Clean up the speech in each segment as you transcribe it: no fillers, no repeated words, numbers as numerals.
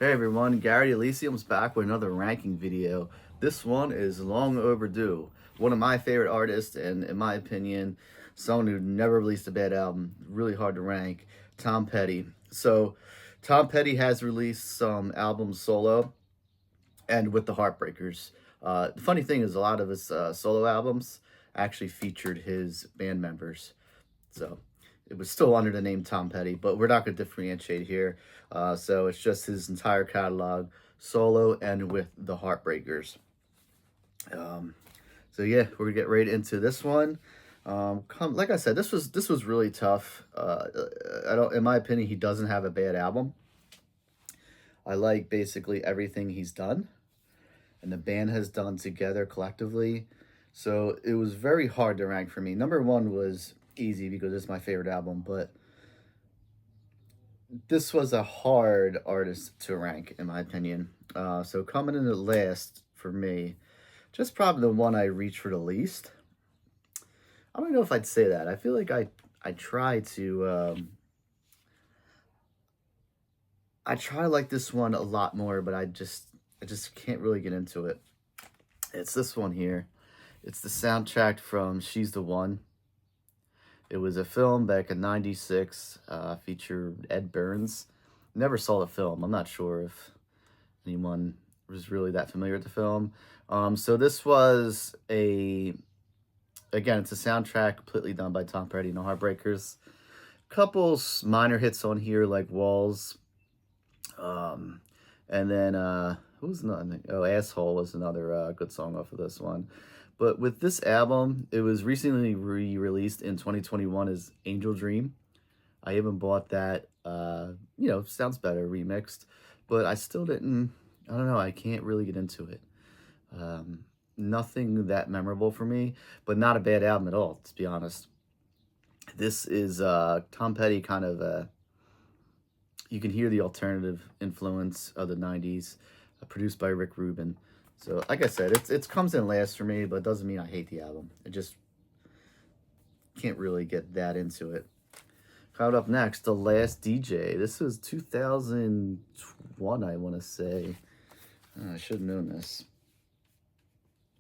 Hey everyone, Gary Elysium's back with another ranking video. This one is long overdue. One of my favorite artists, and in my opinion, someone who never released a bad album, really hard to rank, Tom Petty. So, Tom Petty has released some albums solo and with the Heartbreakers. The funny thing is, a lot of his solo albums actually featured his band members. So it was still under the name Tom Petty, but we're not going to differentiate here. So it's just his entire catalog, solo and with the Heartbreakers. So yeah, we're gonna get right into this one. Like I said, this was really tough. I don't, in my opinion, he doesn't have a bad album. I like basically everything he's done, and the band has done together collectively. So it was very hard to rank for me. Number one was easy because it's my favorite album, but this was a hard artist to rank, in my opinion. So coming in the last for me, just probably the one I reached for the least. I don't know if I'd say that. I feel like I try to I try to like this one a lot more, but I just can't really get into it. It's this one here. It's the soundtrack from She's the One. It was a film back in '96, featured Ed Burns. Never saw the film. I'm not sure if anyone was really that familiar with the film. So this was again, it's a soundtrack completely done by Tom Petty and the Heartbreakers. Couple minor hits on here like Walls. And then, who was another? Oh, Asshole was another good song off of this one. But with this album, it was recently re-released in 2021 as Angel Dream. I even bought that, sounds better remixed, but I still didn't, I don't know, I can't really get into it. Nothing that memorable for me, but not a bad album at all, to be honest. This is Tom Petty kind of, you can hear the alternative influence of the 90s, produced by Rick Rubin. So, like I said, it comes in last for me, but it doesn't mean I hate the album. I just can't really get that into it. Coming up next, The Last DJ. This was 2001, I want to say. I should have known this.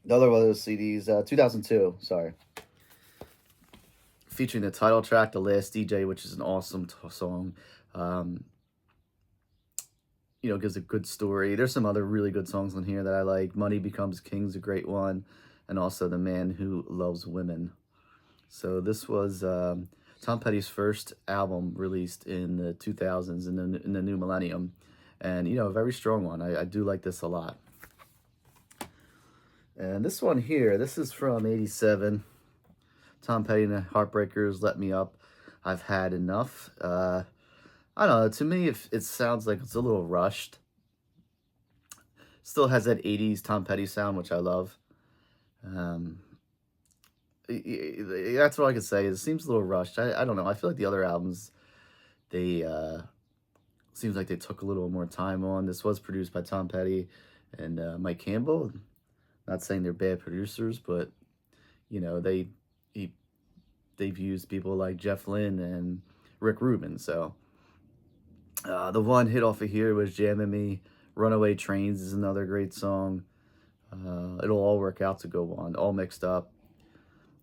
Another one of those CDs, 2002, sorry. Featuring the title track, The Last DJ, which is an awesome song. Gives a good story. There's some other really good songs on here that I like. Money Becomes King's a great one. And also The Man Who Loves Women. So this was Tom Petty's first album released in the 2000s, in the new millennium. And, a very strong one. I do like this a lot. And this one here, this is from '87. Tom Petty and the Heartbreakers, Let Me Up. I've Had Enough. I don't know. To me, it sounds like it's a little rushed. Still has that '80s Tom Petty sound, which I love. That's what I could say. It seems a little rushed. I don't know. I feel like the other albums, they seems like they took a little more time on. This was produced by Tom Petty and Mike Campbell. Not saying they're bad producers, but they've used people like Jeff Lynne and Rick Rubin. So the one hit off of here was Jammin' Me. Runaway Trains is another great song. It'll All Work Out to Go On, all mixed up.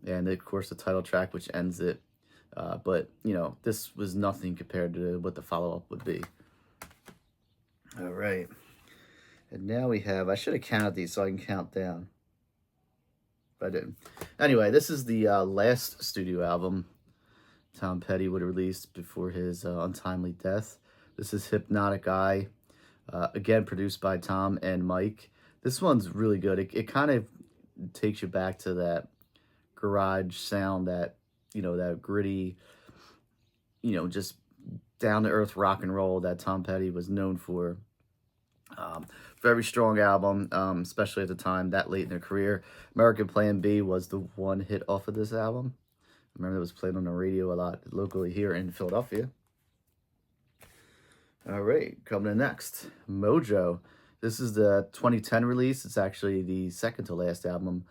And of course the title track, which ends it. But this was nothing compared to what the follow-up would be. All right. And now we have, I should have counted these so I can count down, but I didn't. Anyway, this is the last studio album Tom Petty would have released before his untimely death. This is Hypnotic Eye, again produced by Tom and Mike. This one's really good. It kind of takes you back to that garage sound, that that gritty, just down-to-earth rock and roll that Tom Petty was known for. Very strong album, especially at the time, that late in their career. American Plan B was the one hit off of this album. I remember it was played on the radio a lot locally here in Philadelphia. All right, coming in next, Mojo. This is the 2010 release. It's actually the second to last album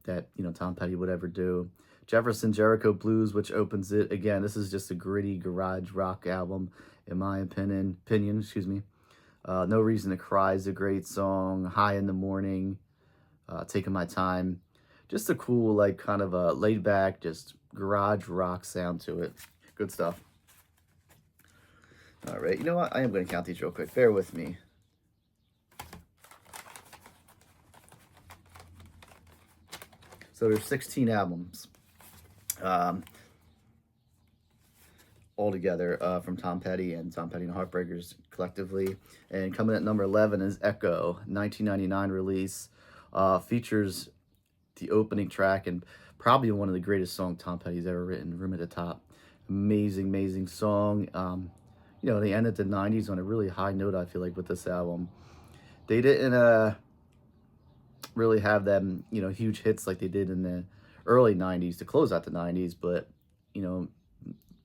that Tom Petty would ever do. Jefferson Jericho Blues, which opens it. Again, this is just a gritty garage rock album, in my opinion. No Reason to Cry is a great song. High in the Morning, Taking My Time. Just a cool, like, kind of a laid back, just garage rock sound to it. Good stuff. All right, you know what? I am going to count these real quick. Bear with me. So there's 16 albums altogether from Tom Petty and Tom Petty and the Heartbreakers collectively. And coming at number 11 is Echo, 1999 release. Features the opening track and probably one of the greatest songs Tom Petty's ever written, Room at the Top. Amazing, amazing song. You know, they ended the 90s on a really high note, I feel like, with this album. They didn't really have them, you know, huge hits like they did in the early 90s to close out the 90s, but, you know,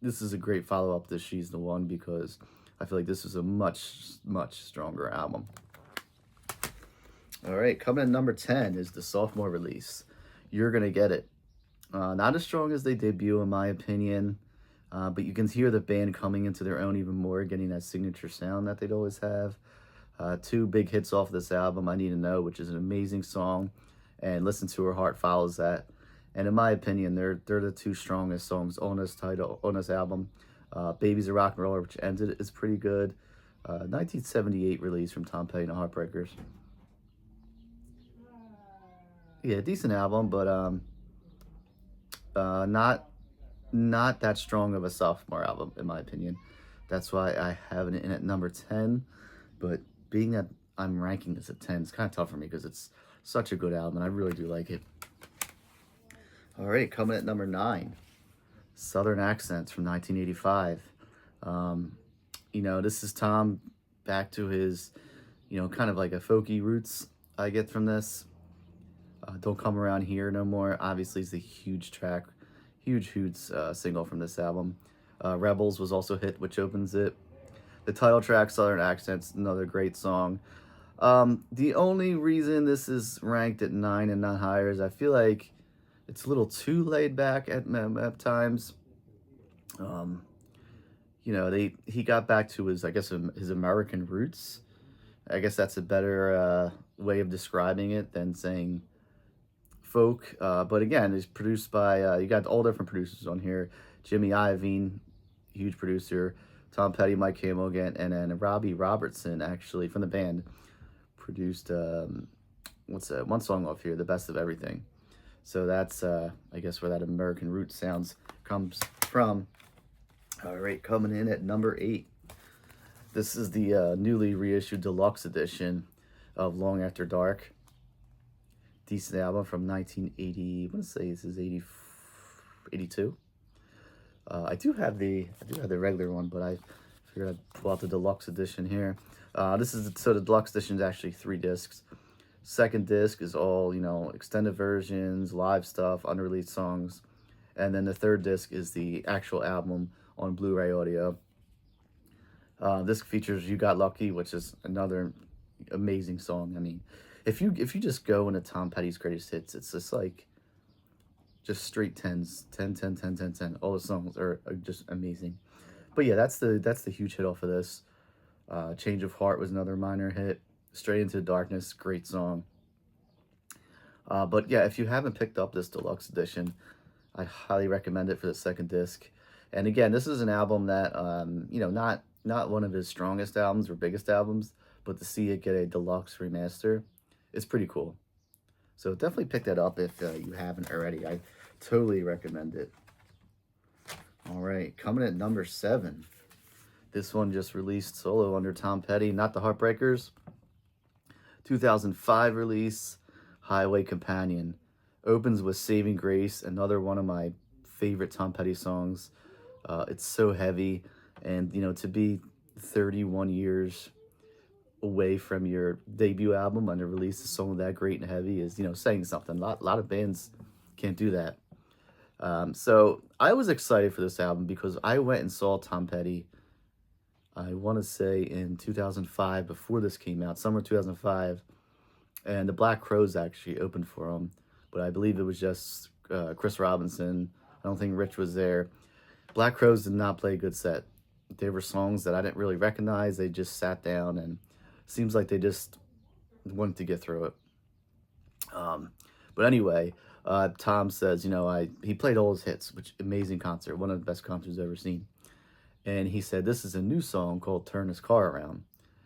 this is a great follow-up to She's the One because I feel like this is a much, much stronger album. All right, coming in number 10 is the sophomore release, You're Gonna Get It. Not as strong as they debut, in my opinion, but you can hear the band coming into their own even more, getting that signature sound that they'd always have. Two big hits off this album, I Need to Know, which is an amazing song, and Listen to Her Heart follows that. And in my opinion, they're the two strongest songs on this album. Baby's a Rock and Roller, which ended, is pretty good. 1978 release from Tom Petty and the Heartbreakers. Yeah, decent album, but not that strong of a sophomore album, in my opinion. That's why I have it in at number 10, but being that I'm ranking this at 10, it's kind of tough for me because it's such a good album, and I really do like it. All right, coming at number 9, Southern Accents from 1985. You know, this is Tom back to his, you know, kind of like a folky roots I get from this. Don't Come Around Here No More, obviously, is a huge track, huge single from this album. Rebels was also a hit, which opens it. The title track, Southern Accents, another great song. The only reason this is ranked at 9 and not higher is I feel like it's a little too laid back at times. You know, he got back to his, I guess, his American roots. I guess that's a better way of describing it than saying folk. But again, it's produced by, you got all different producers on here. Jimmy Iovine, huge producer. Tom Petty, Mike Hamill, and then Robbie Robertson, actually, from the band, produced, what's that, one song off here, The Best of Everything. So that's, I guess, where that American root sounds comes from. All right, coming in at number 8. This is the newly reissued deluxe edition of Long After Dark. Decent album from 1980, I want to say this is 82. I do have the regular one, but I figured I'd pull out the deluxe edition here. So the deluxe edition is actually 3 discs. Second disc is all, you know, extended versions, live stuff, unreleased songs. And then the third disc is the actual album on Blu-ray audio. This features You Got Lucky, which is another amazing song. I mean, if you just go into Tom Petty's greatest hits, it's just like just straight 10s, 10, 10, 10, 10, 10. All the songs are just amazing. But yeah, that's the huge hit off of this. Change of Heart was another minor hit. Straight Into the Darkness, great song. But yeah, if you haven't picked up this deluxe edition, I highly recommend it for the second disc. And again, this is an album that, you know, not one of his strongest albums or biggest albums, but to see it get a deluxe remaster, it's pretty cool. So definitely pick that up if you haven't already. I totally recommend it. All right, coming at number 7. This one just released solo under Tom Petty, not the Heartbreakers. 2005 release, Highway Companion. Opens with Saving Grace, another one of my favorite Tom Petty songs. It's so heavy, and, you know, to be 31 years away from your debut album and to release a song that great and heavy is, you know, saying something. A lot of bands can't do that. So I was excited for this album because I went and saw Tom Petty, I want to say in 2005, before this came out, summer 2005, and the Black Crowes actually opened for him, but I believe it was just Chris Robinson. I don't think Rich was there. Black Crowes did not play a good set. There were songs that I didn't really recognize. They just sat down and Seems like they just wanted to get through it. But anyway, Tom says, he played all his hits, which amazing concert, one of the best concerts I've ever seen. And he said, this is a new song called Turn His Car Around.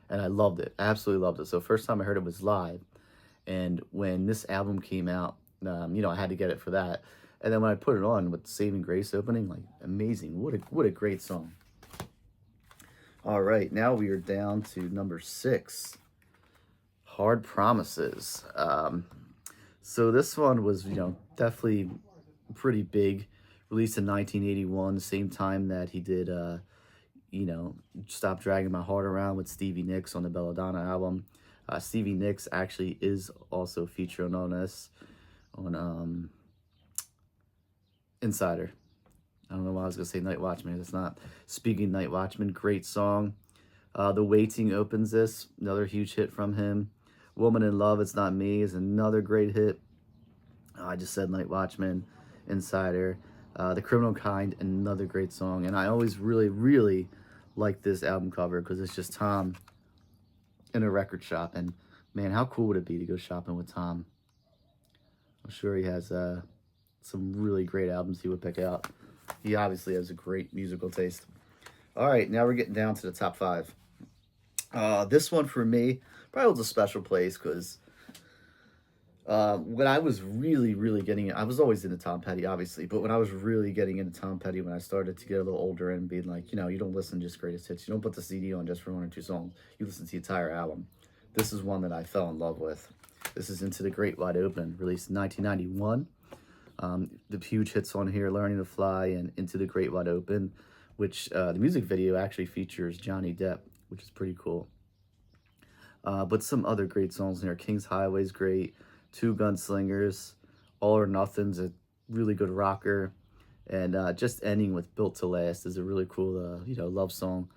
And I loved it, absolutely loved it. So first time I heard it was live. And when this album came out, I had to get it for that. And then when I put it on with Saving Grace opening, like, amazing. What a great song. All right, now we are down to number 6, Hard Promises. So this one was, definitely pretty big. Released in 1981, the same time that he did, Stop Dragging My Heart Around with Stevie Nicks on the Belladonna album. Stevie Nicks actually is also featured on this, on Insider. I don't know why I was going to say Night Watchman. It's not. Speaking Night Watchman, great song. The Waiting opens this, another huge hit from him. Woman in Love, It's Not Me is another great hit. I just said Night Watchman, Insider. The Criminal Kind, another great song. And I always really, really like this album cover because it's just Tom in a record shop. And man, how cool would it be to go shopping with Tom? I'm sure he has some really great albums he would pick out. He obviously has a great musical taste. All right, now we're getting down to the top 5. This one for me probably holds a special place because when I was really, really getting, I was always into Tom Petty, obviously, but when I was really getting into Tom Petty, when I started to get a little older and being like, you don't listen to just greatest hits. You don't put the CD on just for 1 or 2 songs. You listen to the entire album. This is one that I fell in love with. This is Into the Great Wide Open, released in 1991. The huge hits on here, Learning to Fly and Into the Great Wide Open, which the music video actually features Johnny Depp, which is pretty cool. But some other great songs in here. King's Highway is great. Two Gunslingers, All or Nothing's a really good rocker. And just ending with Built to Last is a really cool, love song.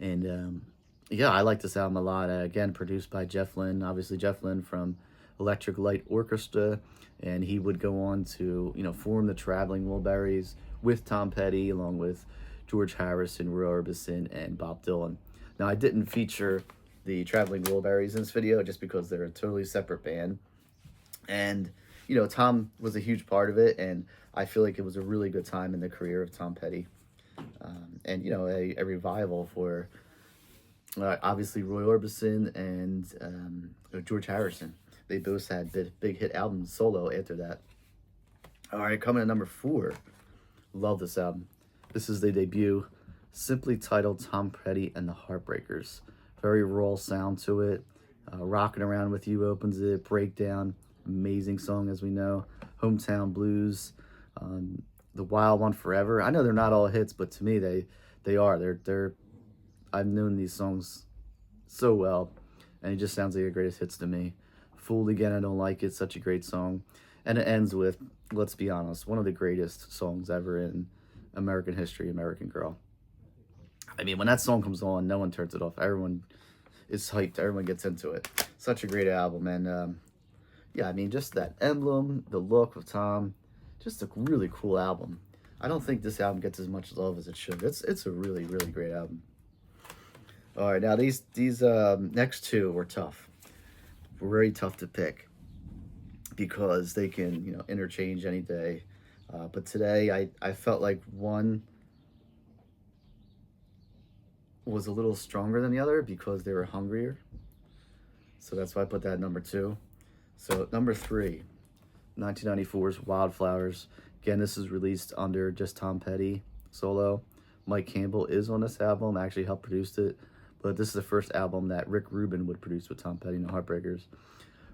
And yeah, I like this album a lot. Again, produced by Jeff Lynne. Obviously, Jeff Lynne from Electric Light Orchestra. And he would go on to, form the Traveling Wilburys with Tom Petty, along with George Harrison, Roy Orbison, and Bob Dylan. Now, I didn't feature the Traveling Wilburys in this video just because they're a totally separate band. And, Tom was a huge part of it, and I feel like it was a really good time in the career of Tom Petty. And, a revival for, obviously, Roy Orbison and George Harrison. They both had big hit albums solo after that. All right, coming at number 4. Love this album. This is the debut, simply titled Tom Petty and the Heartbreakers. Very raw sound to it. Rockin' Around With You opens it. Breakdown, amazing song as we know. Hometown Blues, The Wild One Forever. I know they're not all hits, but to me they are. They're I've known these songs so well, and it just sounds like the greatest hits to me. Fooled Again, I Don't Like It, such a great song. And it ends with, let's be honest, one of the greatest songs ever in American history, American Girl. I mean, when that song comes on, no one turns it off. Everyone is hyped. Everyone gets into it. Such a great album. And, yeah, I mean, just that emblem, the look of Tom, just a really cool album. I don't think this album gets as much love as it should. It's a really, really great album. All right, now these next 2 were tough. Very tough to pick because they can, interchange any day. But today I felt like one was a little stronger than the other because they were hungrier. So that's why I put that at number 2. So number 3, 1994's Wildflowers. Again, this is released under just Tom Petty solo. Mike Campbell is on this album, actually helped produce it. But this is the first album that Rick Rubin would produce with Tom Petty and the Heartbreakers.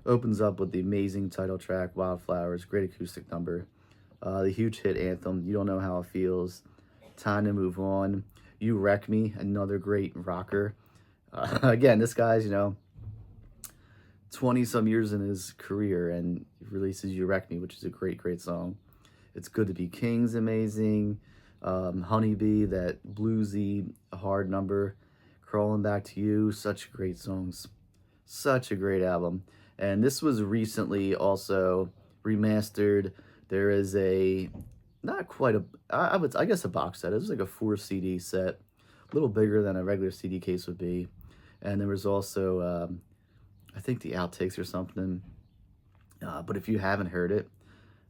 Opens up with the amazing title track, Wildflowers, great acoustic number. The huge hit anthem, You Don't Know How It Feels, Time to Move On, You Wreck Me, another great rocker. Again, this guy's, 20-some years in his career, and he releases You Wreck Me, which is a great, great song. It's Good to Be King's amazing. Honeybee, that bluesy, hard number. Crawling Back to You, such great songs. Such a great album. And this was recently also remastered. There is a, not quite a, I guess a box set. It was like a 4 CD set, a little bigger than a regular CD case would be. And there was also, I think, the outtakes or something. But if you haven't heard it,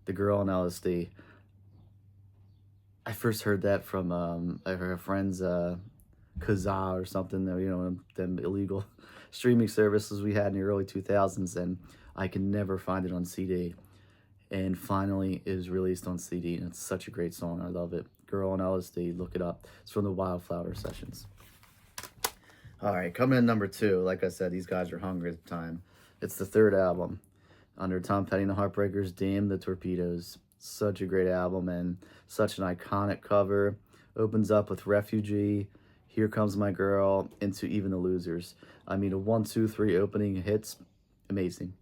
The Girl on LSD, I first heard that from a friend's Kazaa or something, you know, them illegal streaming services we had in the early 2000s, and I can never find it on CD. And finally it is released on CD, and it's such a great song. I love it. Girl on LSD, look it up. It's from the Wildflower Sessions. All right, coming in number 2, like I said, these guys are hungry at the time. It's the third album under Tom Petty and the Heartbreakers, Damn the Torpedoes. Such a great album and such an iconic cover. Opens up with Refugee, Here Comes My Girl, into Even the Losers. I mean, a 1, 2, 3 opening hits, amazing.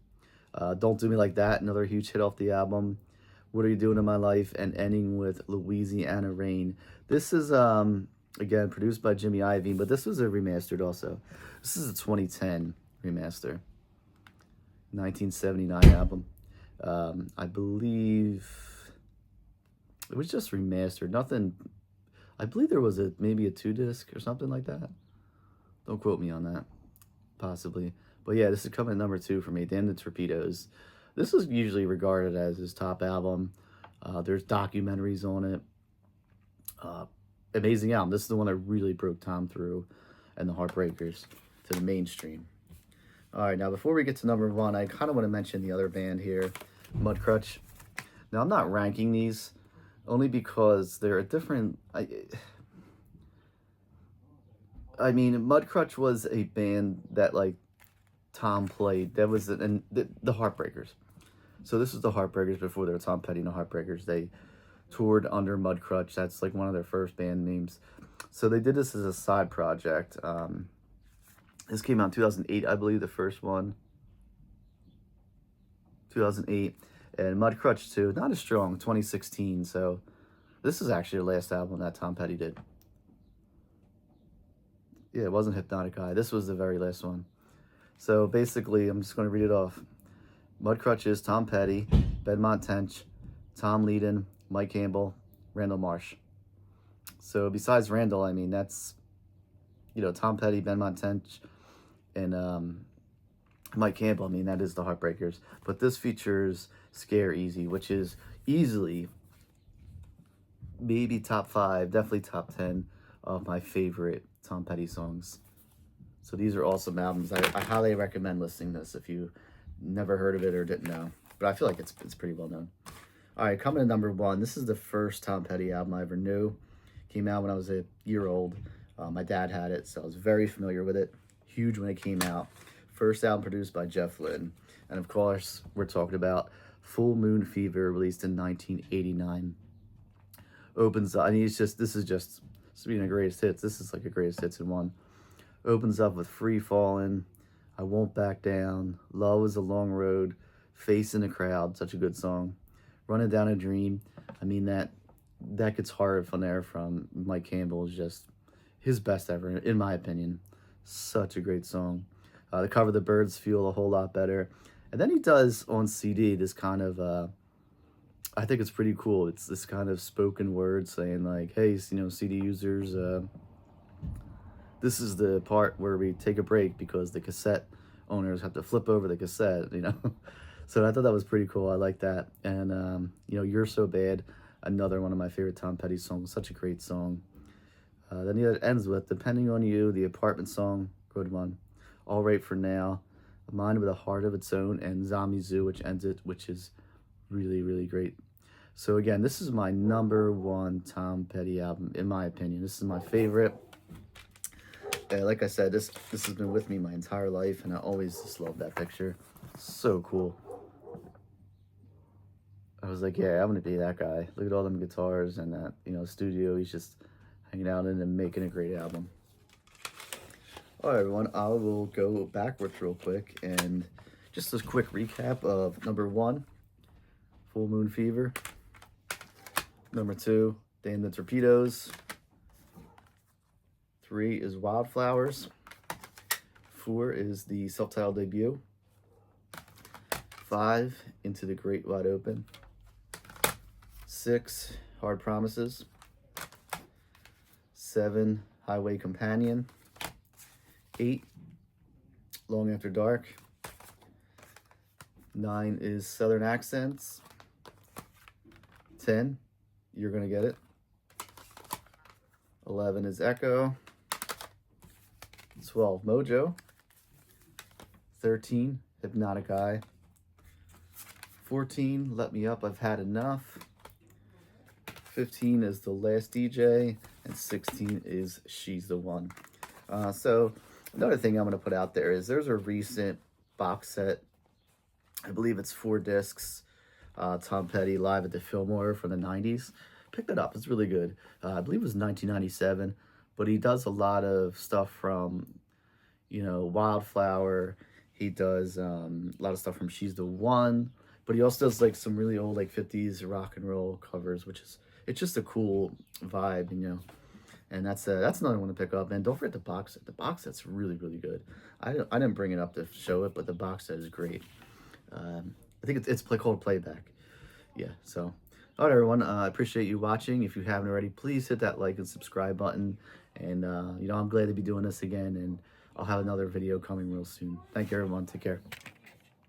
Don't Do Me Like That, another huge hit off the album. What Are You Doing in My Life, and ending with Louisiana Rain. This is, again, produced by Jimmy Iovine, but this was a remastered also. This is a 2010 remaster. 1979 album. I believe it was just remastered. Nothing. I believe there was maybe a 2-disc or something like that. Don't quote me on that. Possibly. But yeah, this is coming at number 2 for me. Damn the Torpedoes. This is usually regarded as his top album. There's documentaries on it. Amazing album. This is the one that really broke Tom through and the Heartbreakers to the mainstream. All right, now before we get to number 1, I kind of want to mention the other band here, Mudcrutch. Now, I'm not ranking these only because they're a different... I mean, Mudcrutch was a band that, like, Tom played. That was the Heartbreakers. So this was the Heartbreakers before they were Tom Petty and the Heartbreakers. They toured under Mudcrutch. That's like one of their first band names. So they did this as a side project. This came out in 2008, I believe, the first one. 2008. And Mudcrutch 2, not as strong, 2016. So this is actually the last album that Tom Petty did. Yeah, it wasn't Hypnotic Eye. This was the very last one. So basically, I'm just going to read it off. Mudcrutch is Tom Petty, Bedmont Tench, Tom Leadon, Mike Campbell, Randall Marsh. So besides Randall, I mean, that's, you know, Tom Petty, Bedmont Tench, and Mike Campbell. I mean, that is the Heartbreakers. But this features Scare Easy, which is easily maybe top 5, definitely top 10 of my favorite Tom Petty songs. So these are awesome albums. I highly recommend listening to this if you never heard of it or didn't know. But I feel like it's pretty well known. All right, coming to number 1. This is the first Tom Petty album I ever knew. Came out when I was a year old. My dad had it, so I was very familiar with it. Huge when it came out. First album produced by Jeff Lynne. And of course, we're talking about Full Moon Fever, released in 1989. Opens up, I mean, this is just, speaking of greatest hits, this is like a greatest hits in one. Opens up with Free Fallin', I Won't Back Down, Love Is a Long Road, Face in the Crowd, such a good song. Running Down a Dream. I mean, that guitar riff on there from Mike Campbell is just his best ever, in my opinion. Such a great song. The cover of The Birds Feel a Whole Lot Better. And then he does on CD this kind of, I think it's pretty cool. It's this kind of spoken word saying like, hey, you know, CD users, this is the part where we take a break because the cassette owners have to flip over the cassette, you know. So I thought that was pretty cool. I like that. And, you know, You're So Bad, another one of my favorite Tom Petty songs. Such a great song. Then it ends with Depending on You, the Apartment song, good one. All Right for Now, A Mind with a Heart of Its Own, and Zombie Zoo, which ends it, which is really, really great. So again, this is my number 1 Tom Petty album, in my opinion. This is my favorite. Like I said, this has been with me my entire life, and I always just love that picture. So cool. I was like, yeah, I'm gonna be that guy. Look at all them guitars and that, you know, studio he's just hanging out in and making a great album. All right, everyone, I will go backwards real quick and just a quick recap of number 1, Full Moon Fever. Number 2, Damn the Torpedoes. 3 is Wildflowers. 4 is the self-titled debut. 5, Into the Great Wide Open. 6, Hard Promises. 7, Highway Companion. 8, Long After Dark. 9 is Southern Accents. 10, You're Gonna Get It. 11 is Echo. 12, Mojo. 13, Hypnotic Eye. 14, Let Me Up, I've Had Enough. 15 is The Last DJ. And 16 is She's the One. So another thing I'm going to put out there is there's a recent box set. I believe it's 4 discs. Tom Petty Live at the Fillmore from the 90s. Pick that up. It's really good. I believe it was 1997. But he does a lot of stuff from, you know, Wildflower. He does a lot of stuff from She's the One. But he also does like some really old like 50s rock and roll covers, which is, it's just a cool vibe, you know. And that's another one to pick up. And don't forget the box set. The box set's really, really good. I didn't bring it up to show it, but the box set is great. I think it's called Playback. Yeah, so. All right, everyone. I appreciate you watching. If you haven't already, please hit that like and subscribe button. And, you know, I'm glad to be doing this again. And I'll have another video coming real soon. Thank you, everyone. Take care.